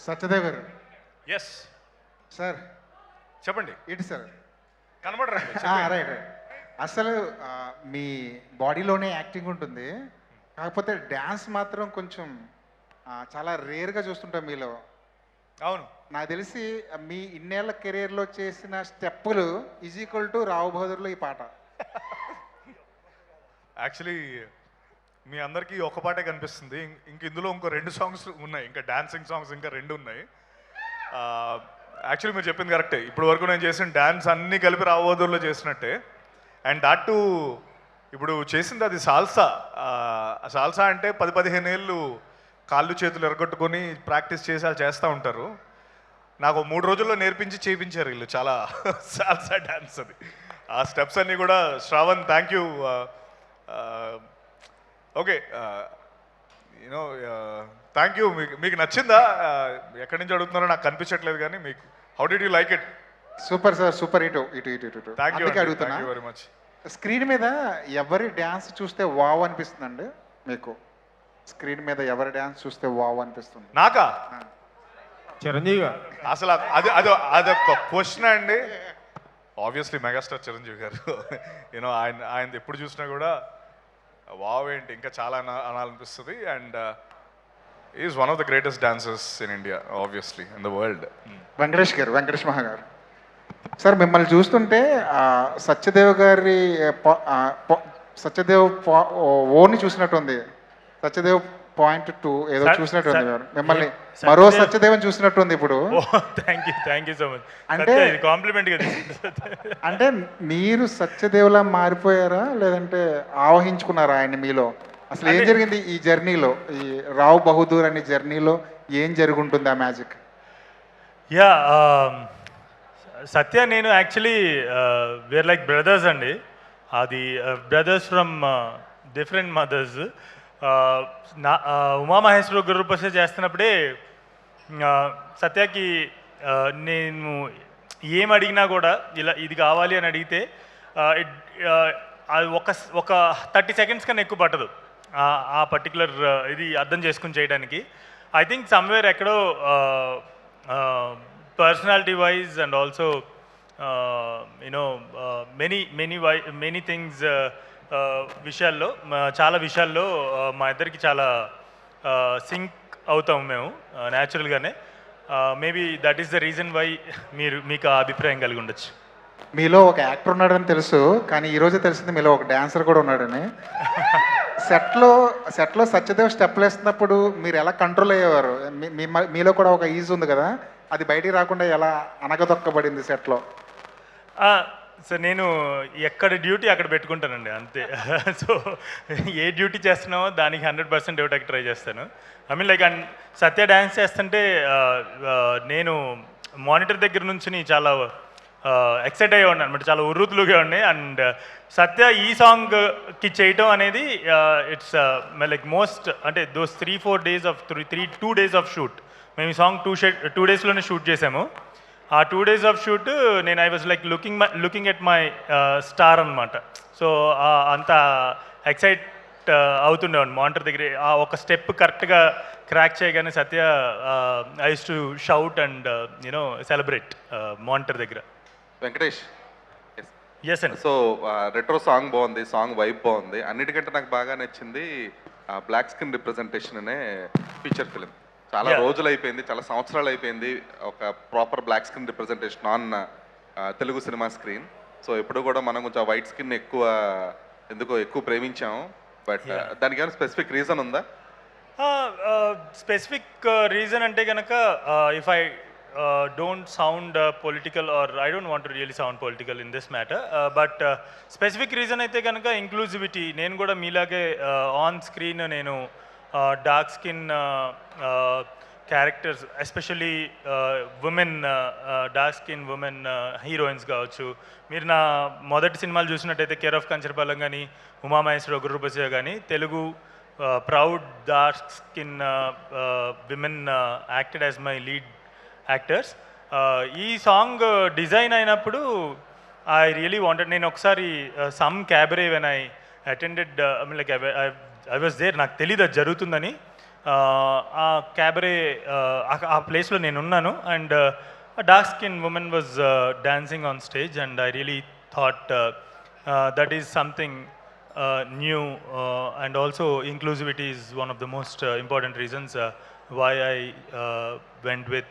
సత్యదేవ్ గారు. Yes sir చెప్పండి. ఏంటి సార్? కనబడరండి. Right right. అసలు మీ బాడీలోనే యాక్టింగ్ ఉంటుంది, కాకపోతే డ్యాన్స్ మాత్రం కొంచెం చాలా రేర్గా చూస్తుంటాం మీలో. అవును, నాకు తెలిసి మీ ఇన్నేళ్ల కెరీర్లో చేసిన స్టెప్పులు ఈజ్ ఈక్వల్ టు రావు బహదూర్లో ఈ పాట. యాక్చువల్లీ మీ అందరికీ ఒక పాటే కనిపిస్తుంది. ఇంక ఇందులో ఇంకో 2 సాంగ్స్ ఉన్నాయి, ఇంకా డాన్సింగ్ సాంగ్స్ ఇంకా 2 ఉన్నాయి. యాక్చువల్లీ మీరు చెప్పింది కరెక్టే. ఇప్పుడు వరకు నేను చేసిన డ్యాన్స్ అన్నీ కలిపి రావోదూర్లో చేసినట్టే. అండ్ దాట్ ఇప్పుడు చేసింది అది సాల్సా. సాల్సా అంటే 10-15 ఏళ్ళు కాళ్ళు చేతులు ఎరగొట్టుకొని ప్రాక్టీస్ చేసి అలా చేస్తూ ఉంటారు. నాకు 3 రోజుల్లో నేర్పించి చేయించారు వీళ్ళు చాలా సాల్సా డ్యాన్స్. అది ఆ స్టెప్స్ అన్నీ కూడా Shravan thank you. Okay you know thank you. మీకు నచ్చిందా? ఎక్కడి నుంచి అడుగుతున్నారో నాకు కనిపించట్లేదు, కానీ మీకు how did you like it? Super sir, super. ఇటు ఇటు ఇటు ఇటు థ్యాంక్ యూ అందుకే అడుగుతున్నా. Very much. స్క్రీన్ మీద ఎవరి డ్యాన్స్ చూస్తే వావ్ అనిపిస్తుందండి మీకు? స్క్రీన్ మీద ఎవరి డ్యాన్స్ చూస్తే వావ్ అనిపిస్తుంది? నాకా? చిరంజీవి గారు. అసలు అది అది అదొక క్వశ్చన్ అండి. ఆబ్వియస్లీ మెగాస్టార్ చిరంజీవి గారు. యూనో ఆయన ఎప్పుడు చూసినా కూడా వావ్ ఏంటి ఇంకా చాలా అనాలనిపిస్తుంది. And is one of the greatest dancers in India, obviously in the world. Venkatesh Maha garu. Sir మిమ్మల్ని చూస్తుంటే సత్యదేవ్ గారి సత్యదేవ్ ఓని చూసినట్టుంది. సత్యదేవ్ .2 ఏదో చూసినట్టుంది మిమ్మల్ని. మరో సత్యదేవన్ చూసినట్టుంది ఇప్పుడు. Thank you so much. అంటే కాంప్లిమెంట్ కదా. అంటే మీరు సత్యదేవ్లా మారిపోయారా, లేదంటే ఆవహించుకున్నారా ఆయన మీలో? అసలు ఏం జరిగింది ఈ జర్నీలో, ఈ రావ్ బహదూర్ అనే జర్నీలో ఏం జరుగుంటుంది ఆ మ్యాజిక్? యా, సత్య నేను యాక్చువల్లీ వేర్ లైక్ బ్రదర్స్ అండి. అది brothers from different mothers. Umamaheswara Guruprasad చేస్తున్నప్పుడే సత్యకి నేను ఏం అడిగినా కూడా ఇలా ఇది కావాలి అని అడిగితే అది ఒక 30 సెకండ్స్ కన్నా ఎక్కువ పట్టదు ఆ పర్టికులర్ ఇది అర్థం చేసుకుని చేయడానికి. ఐ థింక్ సమ్వేర్ ఎక్కడో personality wise and also you know many things విషయాల్లో, చాలా విషయాల్లో మా ఇద్దరికి చాలా సింక్ అవుతాం మేము న్యాచురల్గానే. Maybe that is the reason why మీకు ఆ అభిప్రాయం కలిగి ఉండొచ్చు. మీలో ఒక యాక్టర్ ఉన్నాడని తెలుసు, కానీ ఈరోజు తెలిసింది మీలో ఒక డాన్సర్ కూడా ఉన్నాడని. సెట్లో సత్యదేవ్ స్టెప్లు వేస్తున్నప్పుడు మీరు ఎలా కంట్రోల్ అయ్యేవారు? మీలో కూడా ఒక ఈజ్ ఉంది కదా, అది బయటికి రాకుండా ఎలా అనగదొక్కబడింది సెట్లో? సో నేను ఎక్కడ డ్యూటీ అక్కడ పెట్టుకుంటానండి, అంతే. సో ఏ డ్యూటీ చేస్తున్నామో దానికి 100% ఇవ్వడానికి ట్రై చేస్తాను. I mean like Satya dance చేస్తుంటే నేను మానిటర్ దగ్గర నుంచి చాలా ఎక్సైట్ అయ్యి ఉన్నాను అనమాట, చాలా ఉర్రుతులుగా ఉన్నాయి. అండ్ సత్య ఈ సాంగ్కి చేయటం అనేది ఇట్స్ లైక్ మోస్ట్ అంటే those 3-4 days of 2 days of shoot. మేము ఈ సాంగ్ 2 daysలోనే షూట్ చేసాము. ఆ 2 days ఆఫ్ షూట్ నేను I was like looking at my star అనమాట. సో అంత ఎక్సైట్ అవుతుండేవాడిని మానిటర్ దగ్గర. ఆ ఒక స్టెప్ కరెక్ట్గా క్రాక్ చేయగానే Satya I use to shout and you know celebrate monitor దగ్గర. వెంకటేష్, ఎస్ అండి. సో రెట్రో సాంగ్ బాగుంది, సాంగ్ వైబ్ బాగుంది. అన్నిటికంటే నాకు బాగా నచ్చింది బ్లాక్ స్కిన్ రిప్రజెంటేషన్ అనే ఫీచర్ ఫిలిం. చాలా రోజులు అయిపోయింది, చాలా సంవత్సరాలు అయిపోయింది ఒక proper black skin representation on Telugu cinema screen. So ఎప్పుడు కూడా మనం కొంచెం వైట్ స్కిన్ ఎక్కువ ప్రేమించాము. బట్ దానికి ఏమైనా స్పెసిఫిక్ రీజన్ ఉందా? స్పెసిఫిక్ రీజన్ అంటే కనుక if I don't sound political, or I don't want to really sound political in this matter, but specific reason అయితే కనుక ఇంక్లూజివిటీ. నేను కూడా మీలాగే ఆన్ స్క్రీన్ నేను dark skin characters, especially women, dark skin women heroines కావచ్చు. మీరు నా మొదటి సినిమాలు చూసినట్టయితే కేర్ ఆఫ్ కంచరపాలెం కానీ ఉమామహేశ్వర గురుప్రసాద్ కానీ Telugu proud dark skin women acted as my lead actors. ఈ సాంగ్ డిజైన్ అయినప్పుడు ఐ రియలీ వాంటెడ్, నేను ఒకసారి some cabaret when I attended, I mean like I was there, నాకు తెలీదు అది జరుగుతుందని. ఆ క్యాబరే ఆ ప్లేస్లో నేను ఉన్నాను and dark skin women was dancing on stage and I really thought that is something new and also inclusivity is one of the most important reasons why I went with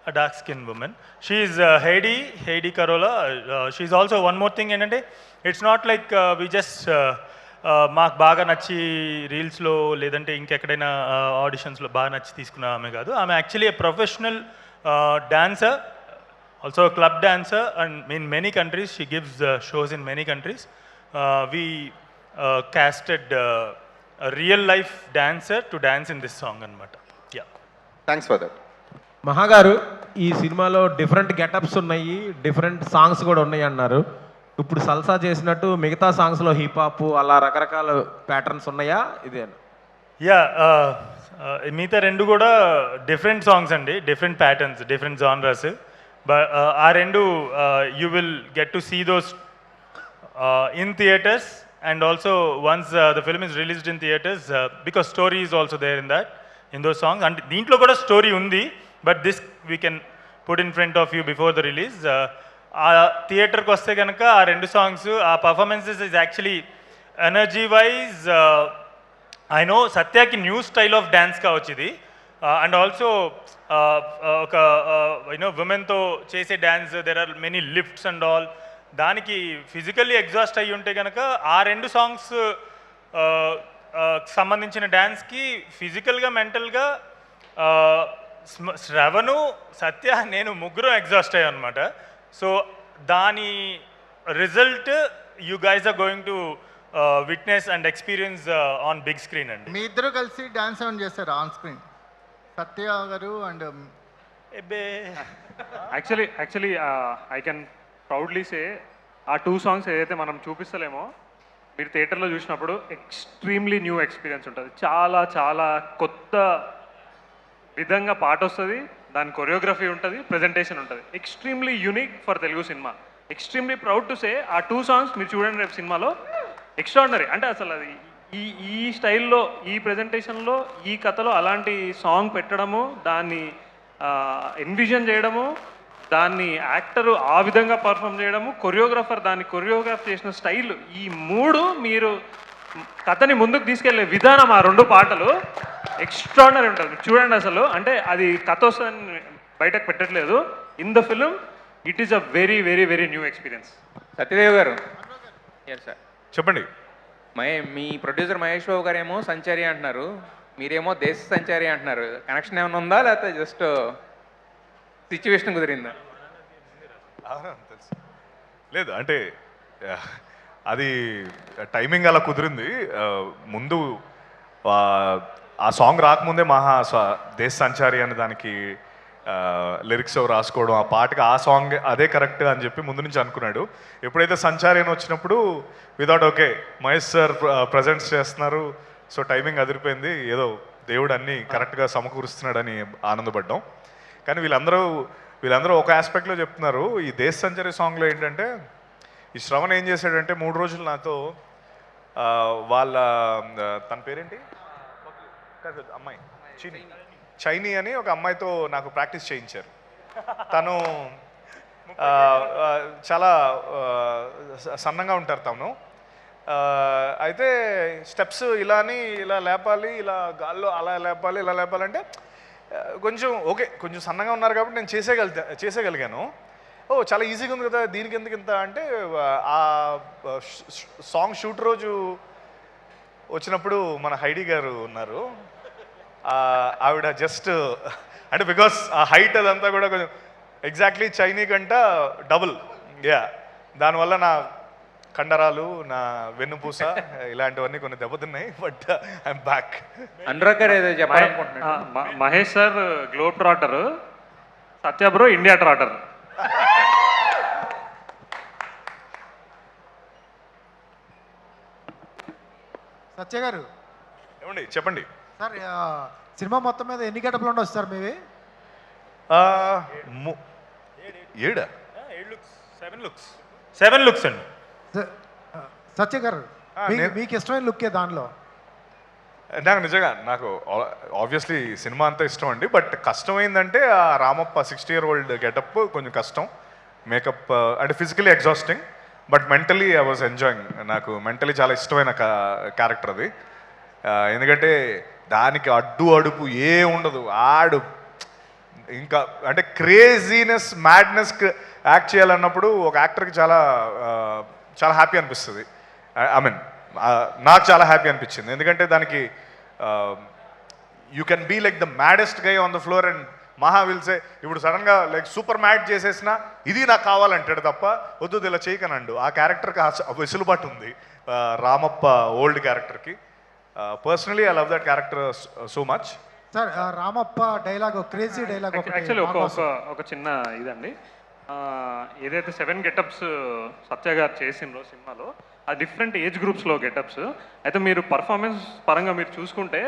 a dark skinned woman. She is Heidi Carola. She's also one more thing ఏంటంటే it's not like we just మాకు బాగా నచ్చి రీల్స్లో లేదంటే ఇంకెక్కడైనా ఆడిషన్స్లో బాగా నచ్చి తీసుకున్న ఆమె కాదు. ఆమె actually a professional dancer, also club dancer and in many countries she gives shows in many countries. We casted a real life dancer to dance in this song అనమాట. Yeah. Thanks for that. మహాగారు ఈ సినిమాలో different getups ఉన్నాయి, different songs కూడా ఉన్నాయి అన్నారు. ఇప్పుడు salsa చేసినట్టు మిగతా సాంగ్స్లో హిప్ హాప్ అలా రకరకాల ప్యాటర్న్స్ ఉన్నాయా? ఇదే యా, మిగతా రెండు కూడా డిఫరెంట్ సాంగ్స్ అండి, different patterns, different genres. But ఆ రెండు you will get to see those in theatres and also once the film is released in theaters because story is also there in those songs and deentlo kuda story undi but this we can put in front of you before the release. Theater ku vaste ganaka aa rendu songs aa performances is actually energy wise I know Satya ki new style of dance ka vachidi and also oka women to chese dance there are many lifts and all. దానికి physically exhaust అయ్యి ఉంటే కనుక ఆ రెండు songs సంబంధించిన డ్యాన్స్కి ఫిజికల్గా మెంటల్గా శ్రవణు, సత్య, నేను ముగ్గురు ఎగ్జాస్ట్ అయ్యాం అనమాట. సో దాని result you guys are going to witness and experience on big screen అండి. మీ ఇద్దరు కలిసి డాన్స్ ఏమైనా చేస్తారు on screen, Satya garu and ఎబ్బే? Actually I can proudly say ఆ 2 సాంగ్స్ ఏదైతే మనం చూపిస్తలేమో మీరు థియేటర్లో చూసినప్పుడు ఎక్స్ట్రీమ్లీ న్యూ ఎక్స్పీరియన్స్ ఉంటుంది. చాలా చాలా కొత్త విధంగా పాట వస్తుంది, దాని కొరియోగ్రఫీ ఉంటుంది, ప్రజెంటేషన్ ఉంటుంది. Extremely unique for Telugu cinema. Extremely proud to say ఆ 2 సాంగ్స్ మీరు చూడండి రేపు సినిమాలో ఎక్స్ట్రాడినరీ. అంటే అసలు అది ఈ స్టైల్లో, ఈ ప్రజెంటేషన్లో, ఈ కథలో అలాంటి సాంగ్ పెట్టడము, దాన్ని ఎన్విజన్ చేయడము, దాన్ని యాక్టరు ఆ విధంగా పర్ఫామ్ చేయడము, కొరియోగ్రాఫర్ దాన్ని కొరియోగ్రాఫ్ చేసిన స్టైల్, ఈ 3 మీరు కథని ముందుకు తీసుకెళ్లే విధానం, ఆ 2 పాటలు ఎక్స్ట్రాడినరీ ఉంటుంది. చూడండి అసలు, అంటే అది కథ వస్తుందని బయటకు పెట్టట్లేదు. In the film it is a very very very new experience. Satyadev గారు, సార్ చెప్పండి. మీ ప్రొడ్యూసర్ మహేష్ బాబు గారేమో సంచారి అంటున్నారు, మీరేమో దేశ సంచారి అంటున్నారు. కనెక్షన్ ఏమైనా ఉందా లేకపోతే జస్ట్ సిచ్యువేషన్ కుదిరిందా? తెలుసు లేదు, అంటే అది టైమింగ్ అలా కుదిరింది. ముందు ఆ సాంగ్ రాకముందే దేశ సంచారి అనే దానికి లిరిక్స్ రాసుకోవడం, ఆ పాటకి ఆ సాంగ్ అదే కరెక్ట్ అని చెప్పి ముందు నుంచి అనుకున్నాడు. ఎప్పుడైతే సంచారి అని వచ్చినప్పుడు without okay Mahesh sir presents చేస్తున్నారు, సో టైమింగ్ అదిరిపోయింది, ఏదో దేవుడు అన్నీ కరెక్ట్గా సమకూరుస్తున్నాడని ఆనందపడ్డాం. కానీ వీళ్ళందరూ ఒక ఆస్పెక్ట్లో చెప్తున్నారు. ఈ దేశ సంచారి సాంగ్లో ఏంటంటే ఈ శ్రవణ్ ఏం చేశాడంటే 3 రోజులు నాతో వాళ్ళ తన పేరేంటి అమ్మాయి చైనీ అని ఒక అమ్మాయితో నాకు ప్రాక్టీస్ చేయించారు. తను చాలా సన్నంగా ఉంటారు తను. అయితే స్టెప్స్ ఇలా లేపాలి, ఇలా గాల్లో అలా లేపాలి, ఇలా లేపాలంటే కొంచెం ఓకే, కొంచెం సన్నగా ఉన్నారు కాబట్టి నేను చేసేయగలిగాను. చాలా ఈజీగా ఉంది కదా, దీనికి ఎందుకు ఇంత అంటే ఆ సాంగ్ షూట్ రోజు వచ్చినప్పుడు మన హైడీ గారు ఉన్నారు, ఆవిడ జస్ట్ అంటే బికాస్ ఆ హైట్ అదంతా కూడా కొంచెం ఎగ్జాక్ట్లీ చైనీ కంట డబుల్, దానివల్ల నా కండరాలు, నా వెన్నుపూస ఇలాంటివన్నీ కొన్ని దెబ్బతిన్నాయి. But I'm back. అనురాగ్ గారు ఏదో చెప్పాలనుకుంటున్నాను. మహేష్ సార్ గ్లోబ్ ట్రాటర్, సత్య బ్రో ఇండియా ట్రాటర్. సత్య గారు ఏమండి చెప్పండి సార్, సినిమా మొత్తం మీద ఎన్ని గంటలు ఉండవు సార్ మీవి? 7 లుక్స్ అండి. సత్య గారు మీకు ఇష్టమైన లుక్కే దానిలో? నాకు నిజంగా నాకు ఆబ్వియస్లీ సినిమా అంతా ఇష్టం అండి, బట్ కష్టమైందంటే ఆ రామప్ప 60-year-old గెటప్ కొంచెం కష్టం. మేకప్ అంటే physically exhausting, but mentally I was enjoying. నాకు మెంటలీ చాలా ఇష్టమైన క్యారెక్టర్ అది. ఎందుకంటే దానికి అడ్డు అడుపు ఏ ఉండదు. ఆడు ఇంకా అంటే క్రేజీనెస్ మ్యాడ్నెస్ యాక్ట్ చేయాలన్నప్పుడు ఒక యాక్టర్కి చాలా చాలా హ్యాపీ అనిపిస్తుంది. ఐ మీన్ నాకు చాలా హ్యాపీ అనిపించింది, ఎందుకంటే దానికి you can be like the maddest guy on the floor and Maha విల్సే ఇప్పుడు సడన్గా లైక్ సూపర్ మ్యాడ్ చేసేసినా ఇది నాకు కావాలంటాడు తప్ప వద్దు ఇలా చేయకనండు. ఆ క్యారెక్టర్కి వెసులుబాటు ఉంది రామప్ప ఓల్డ్ క్యారెక్టర్కి. Personally I love that character so much. Sir Ramappa dialogue crazy dialogue actually ఒక చిన్న ఇదండి, ఏదైతే 7 గెటప్స్ సత్య గారు చేసిండ్రో సినిమాలో ఆ డిఫరెంట్ ఏజ్ గ్రూప్స్లో గెటప్స్ అయితే మీరు పర్ఫార్మెన్స్ పరంగా మీరు చూసుకుంటే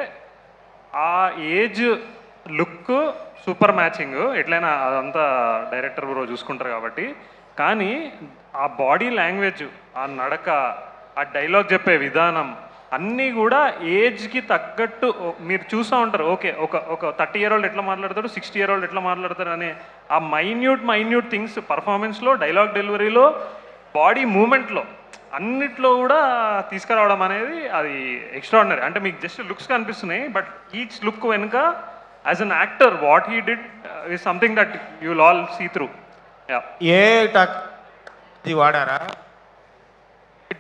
ఆ ఏజ్ లుక్ సూపర్ మ్యాచింగ్, ఎట్లయినా అదంతా డైరెక్టర్ బ్రో చూసుకుంటారు కాబట్టి. కానీ ఆ బాడీ లాంగ్వేజ్, ఆ నడక, ఆ డైలాగ్ చెప్పే విధానం అన్నీ కూడా ఏజ్కి తగ్గట్టు మీరు చూస్తూ ఉంటారు. ఓకే, ఒక 30-year-old ఎట్లా మాట్లాడతాడు, 60-year-old ఎట్లా మాట్లాడతాడు అనే ఆ మైన్యూట్ థింగ్స్ పర్ఫార్మెన్స్లో, డైలాగ్ డెలివరీలో, బాడీ మూమెంట్లో అన్నిట్లో కూడా తీసుకురావడం అనేది అది ఎక్స్ట్రాడినరీ. అంటే మీకు జస్ట్ లుక్స్ కనిపిస్తున్నాయి, బట్ ఈచ్ లుక్ వెనుక as an actor what he did is something that you will all see through. ఏ టెక్నాలజీ వాడారా,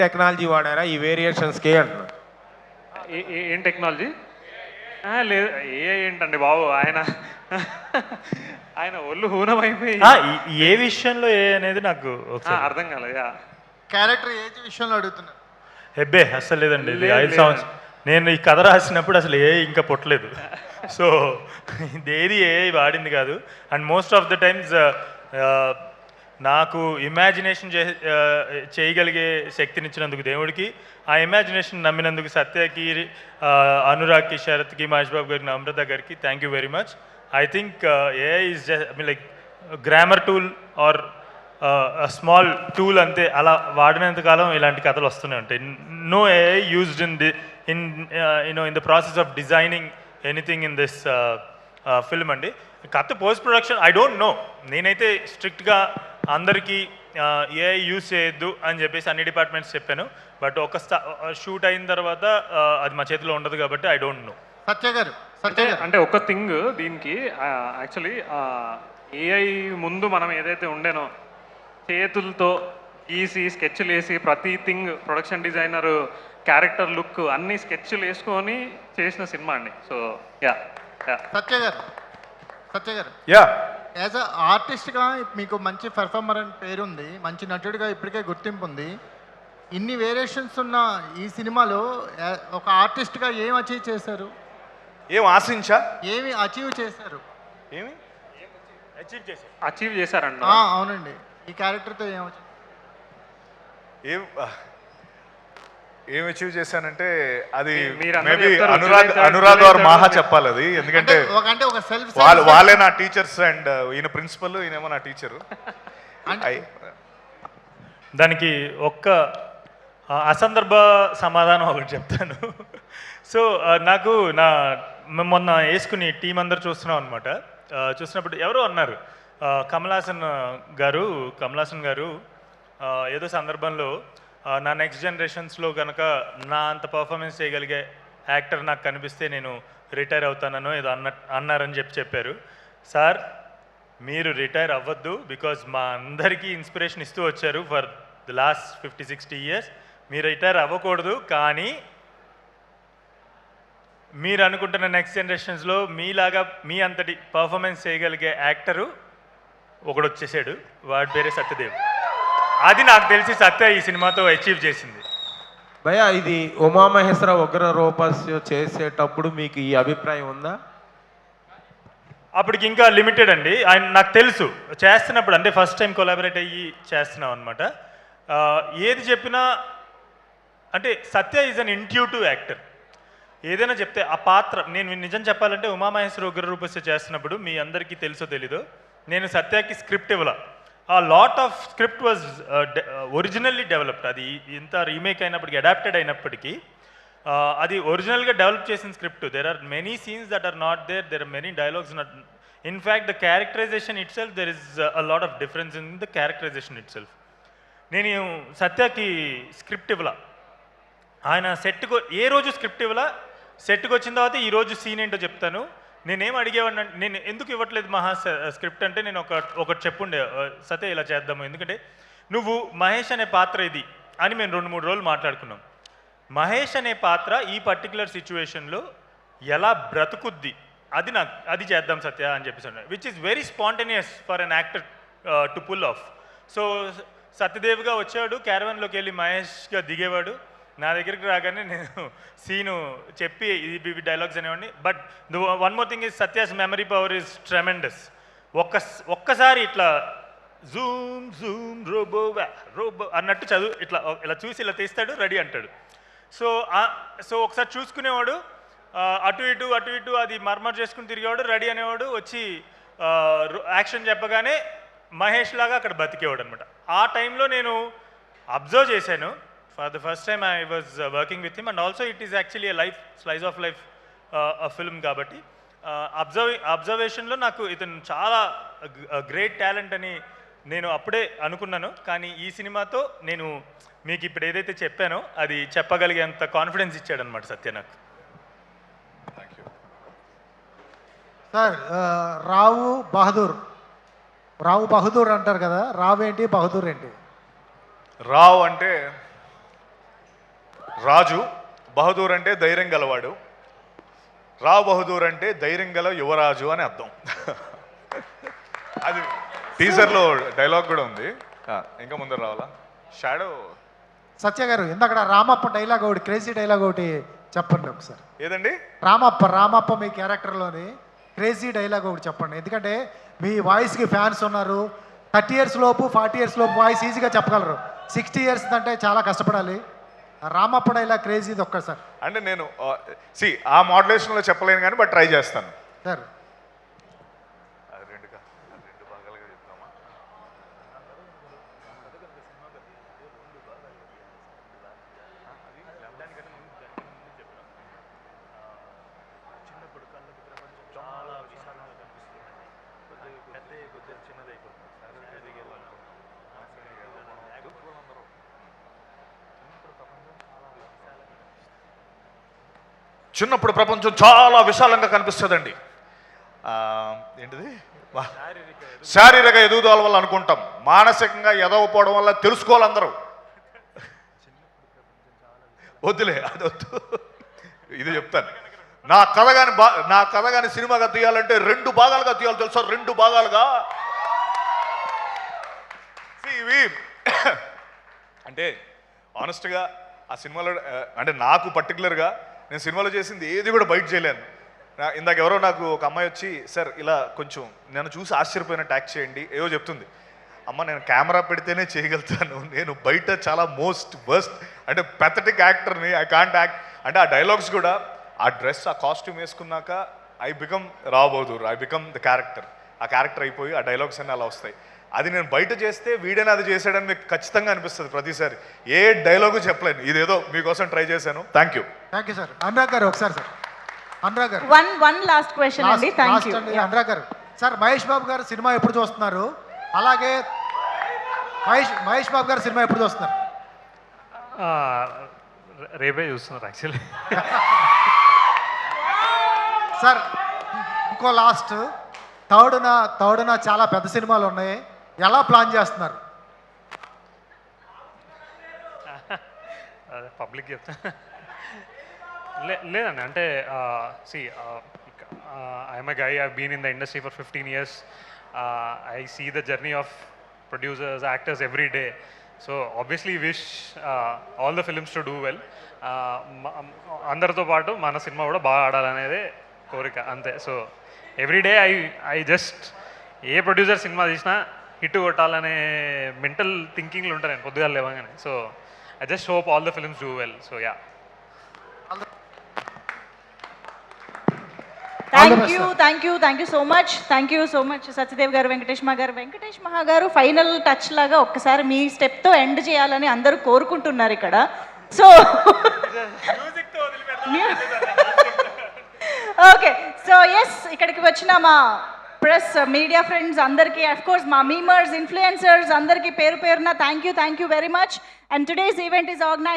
టెక్నాలజీ వాడారా ఈ వేరియేషన్స్కి అంటున్నా? ఏం టెక్నాలజీ? లేదు, ఏంటండి బాబు, ఆయన ఒళ్ళు హూనమైపోయి ఏ విషయంలో ఏ అనేది నాకు అర్థం కాలేదు. క్యారెక్టర్ ఏజ్ విషయంలో అడుగుతున్నారు. హెబ్బే అస్సలు లేదండి, ఇది 5 సంవత్సరం నేను ఈ కథ రాసినప్పుడు అసలు ఏ ఇంకా పుట్టలేదు. సో ఇదేది ఏ వాడింది కాదు. And most of the times నాకు ఇమాజినేషన్ చేయగలిగే శక్తినిచ్చినందుకు దేవుడికి, ఆ ఇమాజినేషన్ నమ్మినందుకు సత్యకి, అనురాగ్కి, శరత్కి, మహేష్ బాబు గారికి, అమృత గారికి thank you very much. I think AI is just I mean like grammar tool or small tool అంతే. అలా వాడినంత కాలం ఇలాంటి కథలు వస్తూనే ఉంటాయి. No AI used in the process of designing anything in this film అండి. కథ post production I don't know. నేనైతే స్ట్రిక్ట్గా అందరికీ ఏఐ యూజ్ చేయొద్దు అని చెప్పేసి అన్ని డిపార్ట్మెంట్స్ చెప్పాను. బట్ ఒక షూట్ అయిన తర్వాత అది మా చేతిలో ఉండదు కాబట్టి ఐ డోంట్ నో. సత్య గారు అంటే ఒక థింగ్ దీనికి యాక్చువల్లీ ఏఐ ముందు మనం ఏదైతే ఉండేనో చేతులతో గీసి స్కెచ్లు వేసి ప్రతి thing production designer character look అన్ని స్కెచ్లు వేసుకొని చేసిన సినిమా అండి. సో సత్య గారు యా, యాజ్ అ ఆర్టిస్ట్గా మీకు మంచి పెర్ఫార్మర్ అని పేరుంది, మంచి నటుడిగా ఇప్పటికే గుర్తింపు ఉంది. ఇన్ని వేరియేషన్స్ ఉన్న ఈ సినిమాలో ఒక ఆర్టిస్ట్గా ఏం అచీవ్ చేశారు? ఏమి అచీవ్ చేశారు? అచీవ్ చేశారంట. అవునండి, ఈ క్యారెక్టర్తో ఏం అచీవ్ చేశానంటే అది మీరందరూ మేబీ చెప్తారు, అనురాగ్ ఆర్ మహా చెప్పాలి అది. ఎందుకంటే ఒక సెల్ఫ్ వాళ్ళే నా టీచర్స్ అండ్ ఈయన ప్రిన్సిపల్, ఈయనేమో నా టీచరు. దానికి ఒక్క అసందర్భ సమాధానం ఒకటి చెప్తాను. సో నాకు మొన్న వేసుకుని టీం అందరు చూస్తున్నాం అనమాట. చూసినప్పుడు ఎవరో అన్నారు, కమల్ హాసన్ గారు ఏదో సందర్భంలో నా నెక్స్ట్ జనరేషన్స్లో కనుక నా అంత పర్ఫార్మెన్స్ చేయగలిగే యాక్టర్ నాకు కనిపిస్తే నేను రిటైర్ అవుతానో ఏదో అన్నారని చెప్పారు. సార్ మీరు రిటైర్ అవ్వద్దు, బికాజ్ మా అందరికీ ఇన్స్పిరేషన్ ఇస్తూ వచ్చారు ఫర్ ది లాస్ట్ 50-60 years. మీరు రిటైర్ అవ్వకూడదు, కానీ మీరు అనుకుంటున్న నెక్స్ట్ జనరేషన్స్లో మీలాగా మీ అంతటి పర్ఫార్మెన్స్ చేయగలిగే యాక్టరు ఒకడు వచ్చేసాడు, వాడి పేరే సత్యదేవ్. అది నాకు తెలిసి సత్య ఈ సినిమాతో అచీవ్ చేసింది. భయ్య ఇది ఉమామహేశ్వర ఉగ్ర రూపస్య చేసేటప్పుడు మీకు ఈ అభిప్రాయం ఉందా? అప్పటికి ఇంకా లిమిటెడ్ అండి. ఆయన నాకు తెలుసు చేస్తున్నప్పుడు, అంటే ఫస్ట్ టైం కొలాబరేట్ అయ్యి చేస్తున్నాం అనమాట. ఏది చెప్పినా అంటే సత్య ఈజ్ అన్ ఇంట్యూటివ్ యాక్టర్. ఏదైనా చెప్తే ఆ పాత్ర, నేను నిజం చెప్పాలంటే ఉమామహేశ్వర ఉగ్ర రూపస్య చేస్తున్నప్పుడు మీ అందరికీ తెలుసో తెలీదో, నేను సత్యకి స్క్రిప్ట్ ఇవ్వాల. ఆ lot of script was originally developed. అది ఇంత రీమేక్ అయినప్పటికీ, అడాప్టెడ్ అయినప్పటికీ అది ఒరిజినల్గా డెవలప్ చేసిన script. There are many scenes that are not there are many dialogues not. In fact the characterization itself there is a lot of difference in the characterization itself. నేను సత్యకి script ఇవ్వాల, ఆయన సెట్కు ఏ రోజు script ఇవ్వాల, సెట్కి వచ్చిన తర్వాత ఈరోజు సీన్ ఏంటో చెప్తాను. నేనేం అడిగేవాడిని, నేను ఎందుకు ఇవ్వట్లేదు మహా స్క్రిప్ట్ అంటే, నేను ఒకటి చెప్పుండే, సత్య ఇలా చేద్దాము, ఎందుకంటే నువ్వు మహేష్ అనే పాత్ర ఇది అని మేము 2-3 రోజులు మాట్లాడుకున్నాం. మహేష్ అనే పాత్ర ఈ పర్టికులర్ సిచ్యువేషన్లో ఎలా బ్రతుకుద్ది అది చేద్దాం సత్య అని చెప్పేసి, which is very spontaneous for an actor to pull off. So సత్యదేవ్గా వచ్చాడు, క్యారవన్లోకి వెళ్ళి మహేష్గా దిగేవాడు, నా దగ్గరికి రాగానే నేను సీను చెప్పి ఇవి డైలాగ్స్ అనేవాడిని. But one more thing is Satya's memory power is tremendous. ఒక్కసారి ఇట్లా జూమ్ జూమ్ రోబో రోబో అన్నట్టు ఇలా చూసి ఇలా తీస్తాడు, రెడీ అంటాడు. సో ఒకసారి చూసుకునేవాడు, అటు ఇటు అది మర్మర్ చేసుకుని తిరిగేవాడు, రెడీ అనేవాడు, వచ్చి యాక్షన్ చెప్పగానే మహేష్ లాగా అక్కడ బతికేవాడు అనమాట. ఆ టైంలో నేను అబ్జర్వ్ చేశాను. For the first time I was working with him, and also it is actually a life slice of life a film కాబట్టి అబ్జర్వేషన్లో నాకు ఇతను చాలా గ్రేట్ టాలెంట్ అని నేను అప్పుడే అనుకున్నాను. కానీ ఈ సినిమాతో నేను మీకు ఇప్పుడు ఏదైతే చెప్పానో అది చెప్పగలిగేంత కాన్ఫిడెన్స్ ఇచ్చాడనమాట సత్య నాకు. సార్ రావు బహదూర్ అంటారు కదా, రావు ఏంటి బహదూర్ ఏంటి? రావ్ అంటే రాజు, బహదూర్ అంటే ధైర్యం గలవాడు. రావ్ బహదూర్ అంటే ధైర్యం గల యువరాజు అని అర్థం. అది టీజర్లో డైలాగ్ కూడా ఉంది, ఇంకా ముందర రావాలా? షాడో సత్య గారు ఇందాక రామప్ప డైలాగ్ ఒకటి, క్రేజీ డైలాగ్ ఒకటి చెప్పండి ఒకసారి. ఏదండి? రామప్ప మీ క్యారెక్టర్లోని క్రేజీ డైలాగ్ ఒకటి చెప్పండి, ఎందుకంటే మీ వాయిస్కి ఫ్యాన్స్ ఉన్నారు. 30 years లోపు 40 years లోపు వాయిస్ ఈజీగా చెప్పగలరు, 60 years అంటే చాలా కష్టపడాలి. రామప్ప డైలాగ్ క్రేజీది ఒక్కసారి అంటే నేను ఆ మోడ్యులేషన్లో చెప్పలేను కానీ బట్ ట్రై చేస్తాను సార్. రెండు భాగాలుగా చెప్తామా? చిన్నప్పుడు ప్రపంచం చాలా విశాలంగా కనిపిస్తుందండి. ఏంటిది? శారీరక ఎదుగుదల వల్ల అనుకుంటాం, మానసికంగా ఎదవపోవడం వల్ల తెలుసుకోవాలి అందరూ. వద్దులే, అది వద్దు, ఇది చెప్తాను. నా కథ కానీ సినిమాగా తీయాలంటే 2 భాగాలుగా తీయాలి తెలుసా, 2 భాగాలుగా. ఇవి అంటే ఆనెస్ట్గా ఆ సినిమాలో అంటే నాకు పర్టికులర్గా నేను సినిమాలో చేసింది ఏది కూడా బయట చేయలేను. ఇందాక ఎవరో నాకు ఒక అమ్మాయి వచ్చి, సార్ ఇలా కొంచెం నన్ను చూసి ఆశ్చర్యపోయినట్టు యాక్ట్ చేయండి ఏవో చెప్తుంది. అమ్మ నేను కెమెరా పెడితేనే చేయగలుగుతాను, నేను బయట చాలా వర్స్ట్ అంటే పెథటిక్ యాక్టర్ని, ఐ కాంట్ యాక్ట్. అంటే ఆ డైలాగ్స్ కూడా, ఆ డ్రెస్, ఆ కాస్ట్యూమ్ వేసుకున్నాక I become Rao Bahadur, I become the character. ఆ క్యారెక్టర్ అయిపోయి ఆ డైలాగ్స్ అన్నీ అలా వస్తాయి. అది నేను బయట చేస్తే వీడైనా అది చేసాడని మీకు ఖచ్చితంగా అనిపిస్తుంది ప్రతిసారి. ఏ డైలాగు చెప్పలేను, ఇదేదో మీకోసం ట్రై చేశాను. Thank you sir. అనురాగ్ గారు ఒకసారి sir. Anurag garu one last question అండి. Thank you. Anurag garu sir, Mahesh Babu గారు సినిమా ఎప్పుడు చూస్తున్నారు? అలాగే మహేష్ బాబు గారు సినిమా ఎప్పుడు చూస్తున్నారు? రేపే చూస్తున్నారు యాక్చువల్లీ. సార్ ఇంకో లాస్ట్, థర్డ్న చాలా పెద్ద సినిమాలు ఉన్నాయి, ఎలా ప్లాన్ చేస్తున్నారు? పబ్లిక్ చెప్తా లేదండి, అంటే I'm a guy, I been in the industry for 15 years. I see the journey of producers, actors every day. So obviously wish all the films to do well. అందరితో పాటు మన సినిమా కూడా బాగా ఆడాలనేదే కోరిక అంతే. So everyday I just a producer cinema తీసినా hit కొట్టాలనే mental థింకింగ్లో ఉంటాను నేను పొద్దుగా లేవగానే. So I just hope all the films do well. So yeah, thank you so much Satyadev గారు, వెంకటేష్ మహా గారు. ఫైనల్ టచ్ లాగా ఒక్కసారి మీ స్టెప్తో ఎండ్ చేయాలని అందరూ కోరుకుంటున్నారు ఇక్కడ. సో ఓకే, సో ఎస్, ఇక్కడికి వచ్చిన మా ప్రెస్ మీడియా ఫ్రెండ్స్ అందరికీ, అఫ్ కోర్స్ మా మీమర్స్, ఇన్ఫ్లుయెన్సర్స్ అందరికీ పేరు పేరున thank you very much. And today's event is organise